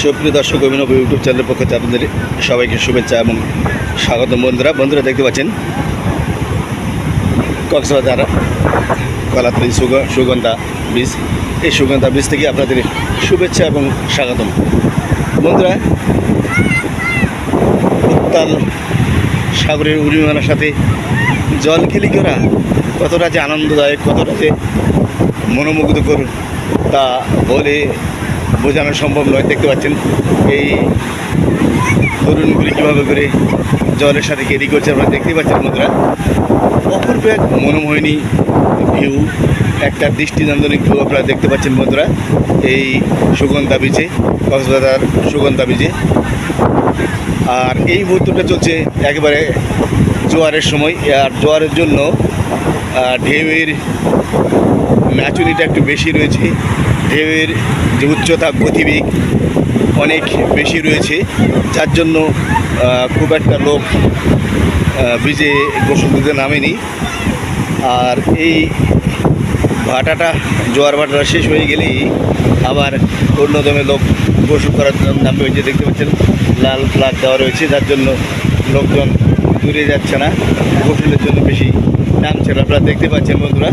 সুপ্রিয় দর্শক, অভিনব ইউটিউব চ্যানেলের পক্ষ থেকে আপনাদের সবাইকে শুভেচ্ছা এবং স্বাগতম। বন্ধুরা দেখতে পাচ্ছেন কক্সবাজার কলাতলি সুগন্ধা বীজ। এই সুগন্ধা বীজ থেকে আপনাদের শুভেচ্ছা এবং স্বাগতম। বন্ধুরা, উত্তাল সাগরের উড়িমানার সাথে জল খেলি করা কতটা যে আনন্দদায়ক, কতটা যে মনোমুগ্ধকর তা বলে বোঝানো সম্ভব নয়। দেখতে পাচ্ছেন এই তরুণগুলি কীভাবে করে জলের সাথে ক্যারি করছে, আপনারা দেখতে পাচ্ছেন। বন্ধুরা, অপূর্ব এক মনোমোহিনী ভিউ, একটা দৃষ্টিনন্দনিক ভিউ আপনারা দেখতে পাচ্ছেন বন্ধুরা এই সুগন্ধা বিচে, কক্সবাজার সুগন্ধা বিচে। আর এই মুহূর্তটা চলছে একেবারে জোয়ারের সময়, আর জোয়ারের জন্য ঢেউয়ের ম্যাচুরিটা একটু বেশি রয়েছে, ঢেউয়ের যে উচ্চতা, গতিবেগ অনেক বেশি রয়েছে, যার জন্য খুব একটা লোক বিচে গোসল দিতে নামেনি। আর এই ভাটাটা, জোয়ার ভাটাটা শেষ হয়ে গেলেই আবার অন্যদমে লোক গোসল করার জন্য নামবে। ওই যে দেখতে পাচ্ছেন লাল ফ্ল্যাগ দেওয়া রয়েছে, যার জন্য লোকজন দূরে যাচ্ছে না, গোসলের জন্য বেশি নামছে না। আপনারা দেখতে পাচ্ছেন বন্ধুরা।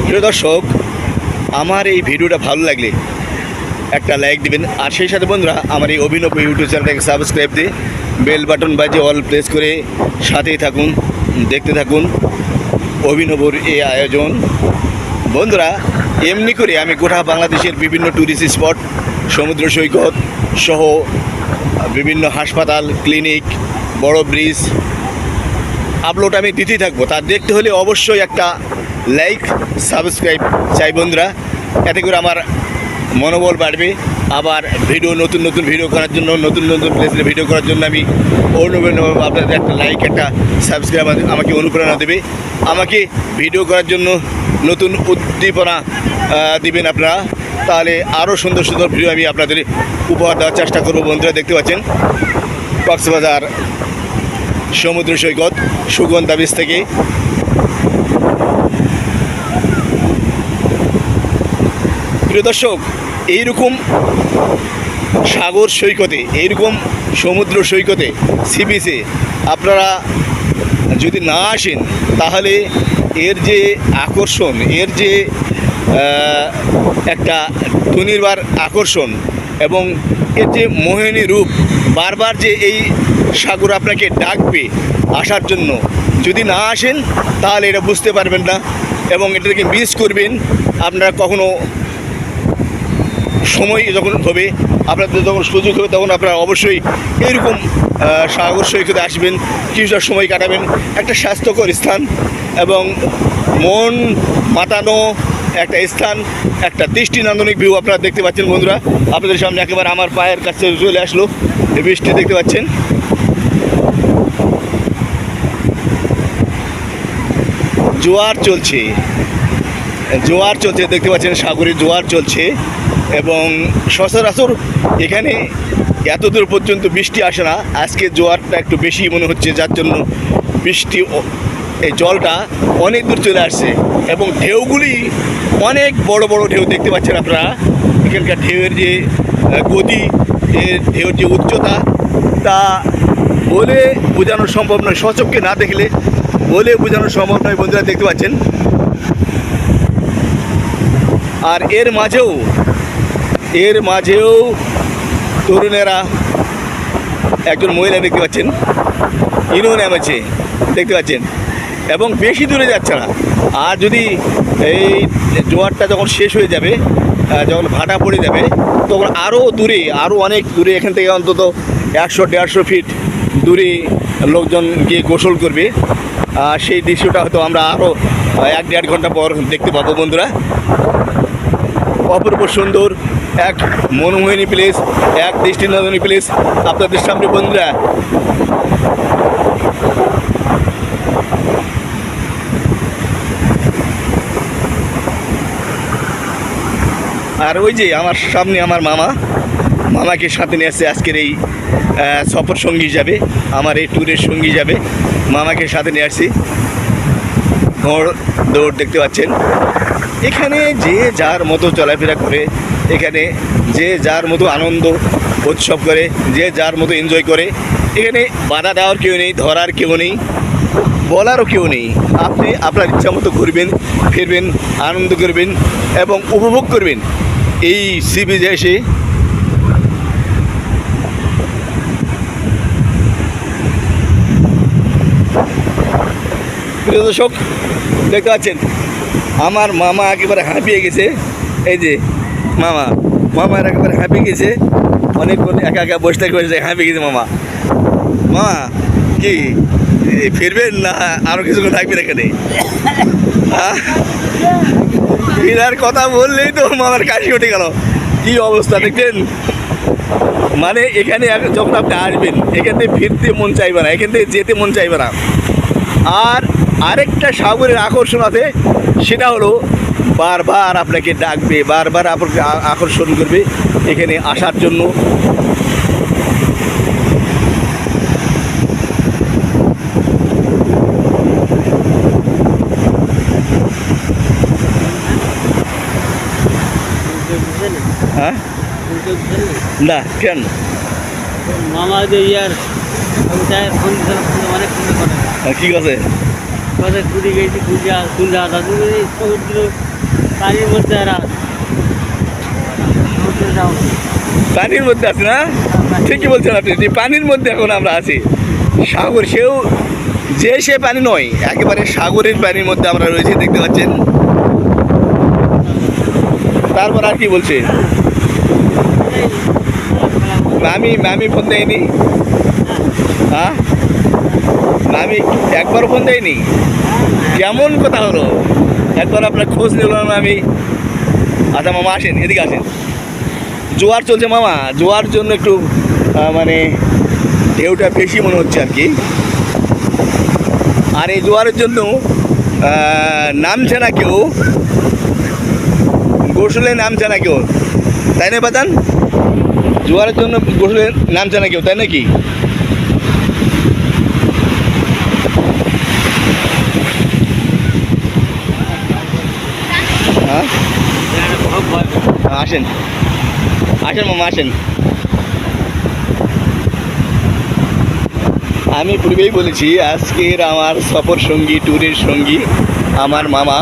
প্রিয় দর্শক, আমার এই ভিডিওটা ভালো লাগলে একটা লাইক দিবেন, আর সেই সাথে বন্ধুরা আমার এই অভিনব ইউটিউব চ্যানেলটাকে সাবস্ক্রাইব দিয়ে বেল বাটন বাজে অল প্রেস করে সাথেই থাকুন, দেখতে থাকুন অভিনবর এই আয়োজন। বন্ধুরা, এমনি করে আমি গোটা বাংলাদেশের বিভিন্ন ট্যুরিস্ট স্পট, সমুদ্র সৈকত সহ বিভিন্ন হাসপাতাল, ক্লিনিক, বড় ব্রিজ আপলোড আমি দিতেই থাকবো। তা দেখতে হলে অবশ্যই একটা লাইক, সাবস্ক্রাইব চাই বন্ধুরা, এতে করে আমার মনোবল বাড়বে। আবার নতুন নতুন ভিডিও করার জন্য, নতুন নতুন প্লেসে ভিডিও করার জন্য আমি আপনাদের একটা লাইক, একটা সাবস্ক্রাইব আমাকে অনুপ্রেরণা দেবে, আমাকে ভিডিও করার জন্য নতুন উদ্দীপনা দিবেন আপনারা। তাহলে আরও সুন্দর সুন্দর ভিডিও আমি আপনাদের উপহার দেওয়ার চেষ্টা করব। বন্ধুরা, দেখতে পাচ্ছেন কক্সবাজার সমুদ্র সৈকত সুগন্ধা বীজ থেকে। প্রিয় দর্শক, এইরকম সাগর সৈকতে, এইরকম সমুদ্র সৈকতে, সি বিচে আপনারা যদি না আসেন তাহলে এর যে আকর্ষণ, এর যে একটা দুনির্বার আকর্ষণ এবং এর যে মোহিনী রূপ, বারবার যে এই সাগর আপনাকে ডাকবে আসার জন্য, যদি না আসেন তাহলে এটা বুঝতে পারবেন না এবং এটাকে মিস করবেন। আপনারা কখনো সময় যখন হবে, আপনাদের যখন সুযোগ হবে, তখন আপনারা অবশ্যই এইরকম সাগর সৈকতে আসবেন, কিছুটা সময় কাটাবেন। একটা স্বাস্থ্যকর স্থান এবং মন মাতানো একটা স্থান, একটা দৃষ্টিনন্দনিক ভিউ আপনারা দেখতে পাচ্ছেন বন্ধুরা। আপনাদের সামনে একেবারে আমার পায়ের কাছে চলে আসলো এই বৃষ্টি, দেখতে পাচ্ছেন। জোয়ার চলছে, দেখতে পাচ্ছেন, সাগরে জোয়ার চলছে এবং সচরাচর এখানে এত দূর পর্যন্ত বৃষ্টি আসে না। আজকে জোয়ারটা একটু বেশি মনে হচ্ছে, যার জন্য বৃষ্টি, এই জলটা অনেক দূর চলে আসছে এবং ঢেউগুলি অনেক বড় বড় ঢেউ দেখতে পাচ্ছেন আপনারা। এখানকার ঢেউয়ের যে গতি, ঢেউয়ের যে উচ্চতা, তা বলে বোঝানো সম্ভব নয়, স্বচক্ষে না দেখলে বলে বোঝানো সম্ভব নয়। বন্ধুরা, দেখতে পাচ্ছেন। আর এর মাঝেও তরুণেরা, একজন মহিলা দেখতে পাচ্ছেন, ইনো নেমেছে, দেখতে পাচ্ছেন, এবং বেশি দূরে যাচ্ছে না। আর যদি এই জোয়ারটা যখন শেষ হয়ে যাবে, যখন ভাটা পড়ে যাবে, তখন আরও দূরে, আরও অনেক দূরে, এখান থেকে অন্তত 100-150 ফিট দূরে লোকজন গিয়ে গোসল করবে। সেই দৃশ্যটা হয়তো আমরা আরও 1-1.5 ঘন্টা পর দেখতে পাবো বন্ধুরা। অপূর্ব সুন্দর এক মনোমোহিনী প্লেস, এক দৃষ্টিনন্দনী প্লেস আপনাদের সামনে বন্ধুরা। আর ওই যে আমার সামনে আমার মামাকে সাথে নিয়ে আসছে আজকের এই সফর সঙ্গী হিসাবে, আমার এই ট্যুরের সঙ্গী হিসাবে মামাকে সাথে নিয়ে আসছি। ঘোড় দৌড় দেখতে পাচ্ছেন। এখানে যে যার মতো চলাফেরা করে, এখানে যে যার মতো আনন্দ উৎসব করে, যে যার মতো এনজয় করে। এখানে বাধা দেওয়ার কেউ নেই, ধরার কেউ নেই, বলারও কেউ নেই। আপনি আপনার ইচ্ছা মতো ঘুরবেন, ফিরবেন, আনন্দ করবেন এবং উপভোগ করবেন এই সি বিচে এসে। প্রিয় দর্শক, দেখতে পাচ্ছেন আমার মামা একেবারে হাঁপিয়ে গেছে। এই যে মামার একেবারে হাঁপিয়ে গেছে, অনেকক্ষণ একা একা বসে বসে হাঁপিয়ে গেছে মামা। মামা কি ফিরবেন না আরও কিছুক্ষণ থাকবেন এখানে? ফেরার কথা বললেই তো মামার কাশি উঠে গেল। কি অবস্থা দেখছেন? মানে এখানে যখন আপনি আসবেন, এখান থেকে ফিরতে মন চাইবে না, এখান থেকে যেতে মন চাইবে না। আর আরেকটা সাগরের আকর্ষণ আছে, সেটা হলো বারবার আপনাকে ডাকবে, বারবার আপনাকে আকর্ষণ করবে এখানে আসার জন্য। হ্যাঁ না কেন মামা যে ইয়ার অনেক কি আছে কুড়ি গেছি পানির মধ্যে পানির মধ্যে আছে না? ঠিকই বলছেন আপনি, যে পানির মধ্যে এখন আমরা আছি। সাগর, সেও যে সে পানি নয়, একেবারে সাগরের পানির মধ্যে আমরা রয়েছি, দেখতে পাচ্ছেন। তারপর আর কি বলছে? মামি ফোন দেয়নি? হ্যাঁ, মামি একবারও ফোন দেয়নি? কেমন কথা হলো? একবার আপনার খোঁজ নিল না আমি? আচ্ছা মামা আসেন, এদিকে আসেন। জোয়ার চলছে মামা, জোয়ার জন্য একটু মানে ঢেউটা বেশি মনে হচ্ছে আর কি। আর এই জোয়ারের জন্য নামছে না কেউ, গোসলে নামছে না কেউ, তাই না বাজান? জোয়ারের জন্য গোসলে নামছে না কেউ, তাই নাকি? হ্যাঁ আসেন আসেন মামা আসেন। আমি পূর্বেই বলেছি, আজকের আমার সফর সঙ্গী, ট্যুরের সঙ্গী আমার মামা।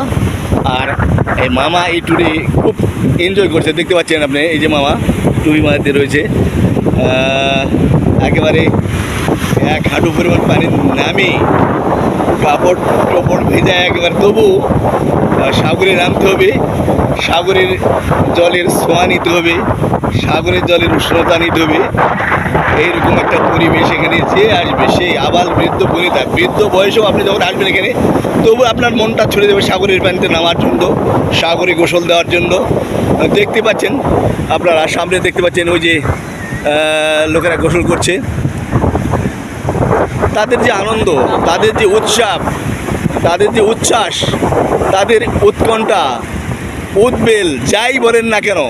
আর এই মামা এই ট্যুরে খুব এনজয় করছে, দেখতে পাচ্ছেন আপনি। এই যে মামা টুপি মাথাতে রয়েছে, একেবারে এক হাঁটু পরিমাণ পানি নামি কাপড় টপড় ভেজা একেবারে, তবু সাগরে নামতে হবে, সাগরের জলের ছোঁয়া নিতে হবে, সাগরের জলের উষ্ণতা নিতে হবে। এইরকম একটা পরিবেশ এখানে যে আসবে, সেই আবাল বৃদ্ধ বনিতা, বৃদ্ধ বয়সেও আপনি যখন আসবেন এখানে, তবু আপনার মনটা ছুড়ে দেবে সাগরের পানিতে নামার জন্য, সাগরে গোসল দেওয়ার জন্য। দেখতে পাচ্ছেন আপনারা, সামনে দেখতে পাচ্ছেন ওই যে লোকেরা গোসল করছে। তাদের যে আনন্দ, তাদের যে উৎসব, তাদের যে উচ্ছ্বাস, তাদের উৎকণ্ঠা, উদ্বেল, যাই বলেন না কেন,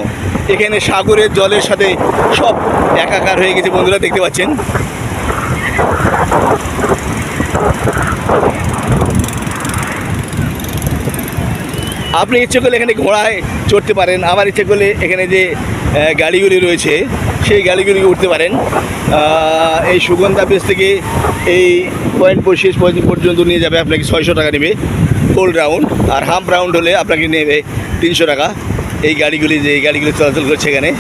এখানে সাগরের জলের সাথে সব একাকার হয়ে গেছে বন্ধুরা, দেখতে পাচ্ছেন। আপনি ইচ্ছে করলে এখানে ঘোড়ায় চড়তে পারেন, আবার ইচ্ছে করলে এখানে যে গাড়িগুলি রয়েছে সেই গাড়িগুলি উঠতে পারেন। এই সুগন্ধা বেস থেকে এই পয়েন্ট শেষ পর্যন্ত নিয়ে যাবে আপনাকে 600 টাকা নেবে ফুল রাউন্ড, আর হাফ রাউন্ড হলে আপনাকে নেবে 300 টাকা। এই গাড়িগুলি, যে এই গাড়িগুলি চলাচল করছে এখানে।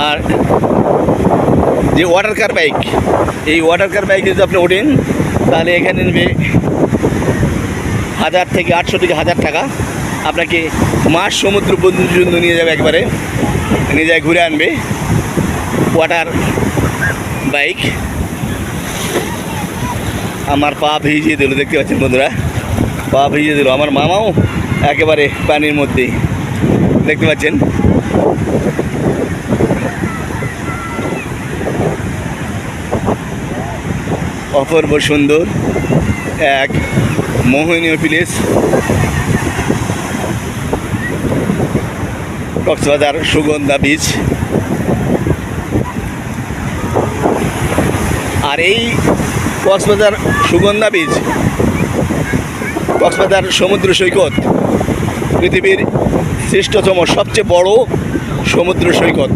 আর যে ওয়াটার কার বাইক, এই ওয়াটার কার বাইকে যদি আপনি ওঠেন, তাহলে এখানে নেবে 1000 থেকে 800 থেকে 1000 টাকা। আপনাকে মাছ সমুদ্র পর্যন্ত নিয়ে যাবে, একবারে নিয়ে যায় ঘুরে আনবে ওয়াটার বাইক। আমার পা ভিজিয়ে দিল, দেখতে পাচ্ছেন বন্ধুরা, পা ভিজিয়ে দিল। আমার মামাও একেবারে পানির মধ্যে, দেখতে পাচ্ছেন। অপূর্ব সুন্দর এক মোহনীয় প্লেস কক্সবাজার সুগন্ধা বিচ। আর এই কক্সবাজার সুগন্ধা বীচ, কক্সবাজার সমুদ্র সৈকত পৃথিবীর শ্রেষ্ঠতম সবচেয়ে বড় সমুদ্র সৈকত।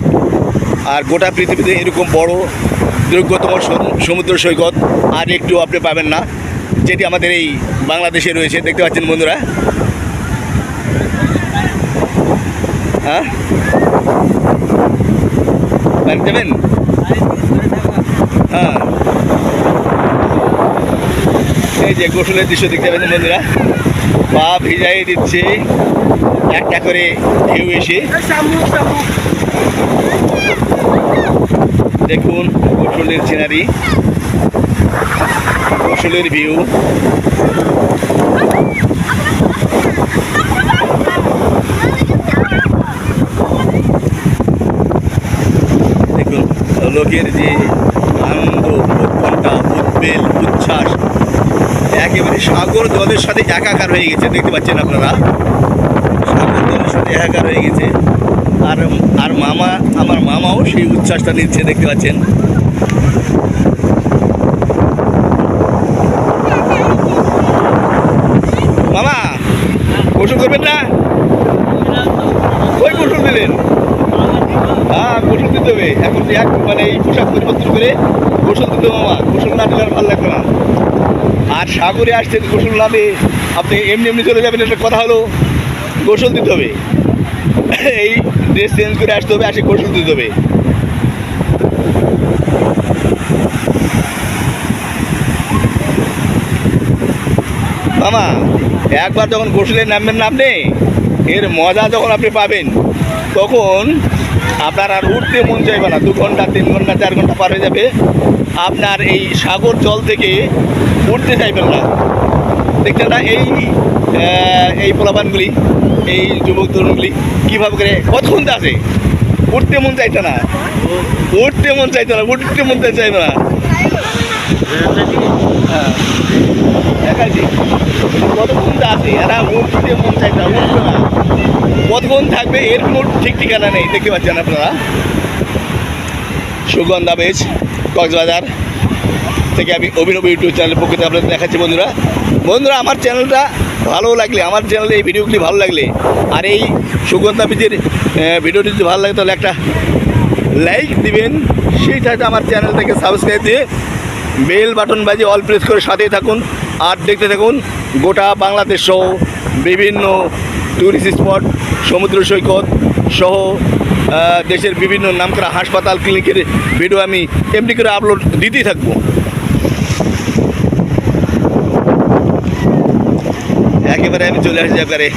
আর গোটা পৃথিবীতে এরকম বড় দীর্ঘতম সমুদ্র সৈকত আর একটু আপনি পাবেন না, যেটি আমাদের এই বাংলাদেশে রয়েছে। দেখতে পাচ্ছেন বন্ধুরা। হ্যাঁ, পানি দেবেন? হ্যাঁ, এই যে গোসলের দৃশ্য দেখতে পাচ্ছেন বন্ধুরা, পা ভিজাই দিচ্ছে একটা করে ঢেউ এসে। দেখুন গোসলের সিনারি, গোসলের ভিউ। দেখুন লোকের যে আনন্দ, উৎকণ্ঠা, উদ্বেল, উচ্ছ্বাস একেবারে সাগর জলের সাথে একাকার হয়ে গেছে। দেখতে পাচ্ছেন আপনারা, সাগর জলের সাথে একাকার হয়ে গেছে। আর আর আমার মামাও সেই উচ্ছ্বাসটা নিচ্ছে, দেখতে পাচ্ছেন। মামা গোসল করবেন না? ওই গোসল দিলেন? হ্যাঁ, গোসল দিতে হবে এখন। মানে এই পোশাক পরিবর্তন করে গোসল দিতে হবে মামা। গোসল না দিলে আর ভালো লাগবে না। আর সাগরে আসছেন, গোসল না দিয়ে আপনি এমনি এমনি চলে যাবেন, একটা কথা হলো। গোসল দিতে হবে, এই ড্রেস চেঞ্জ করে আসতে হবে, আসে গোসল দিতে হবে। মামা একবার যখন গোসলে নামবেন না আপনি, এর মজা যখন আপনি পাবেন, তখন আপনার আর উঠতে মন চাইবে না। 2 ঘন্টা 3 ঘন্টা 4 ঘন্টা পার হয়ে যাবে, আপনার এই সাগর জল থেকে উঠতে চাইবেন না। দেখছেন না এই পোলাপানগুলি, এই যুবক তরুণগুলি কীভাবে করে কতক্ষণ আছে, উঠতে মন চাইতো না, উঠতে মন চাইতো না, উঠতে মন চাইতো না। হ্যাঁ, দেখাচ্ছি কতক্ষণ আছে, এরা উঠতে মন চাইতো না, উঠবে না। কতক্ষণ থাকবে এর কোনো ঠিক ঠিকানা নেই। দেখতে পাচ্ছেন আপনারা, সুগন্ধা বীচ কক্সবাজার থেকে আমি অভিনব ইউটিউব চ্যানেলের পক্ষে আপনাদের দেখাচ্ছি। বন্ধুরা আমার চ্যানেলটা ভালো লাগলে, আমার চ্যানেলে এই ভিডিওগুলি ভালো লাগলে, আর এই সুগন্ধা বীচের ভিডিওটি যদি ভালো লাগে তাহলে একটা লাইক দিবেন। সেই সাথে আমার চ্যানেলটাকে সাবস্ক্রাইব দিয়ে বেল বাটন বাজিয়ে অল প্রেস করে সাথেই থাকুন। আর দেখতে থাকুন গোটা বাংলাদেশ সহ বিভিন্ন ট্যুরিস্ট স্পট, সমুদ্র সৈকত সহ দেশের বিভিন্ন নামকরা হাসপাতাল, ক্লিনিকের ভিডিও আমি এমনি করে আপলোড দিতেই থাকবো। একেবারে আমি চলে আসছি একবারে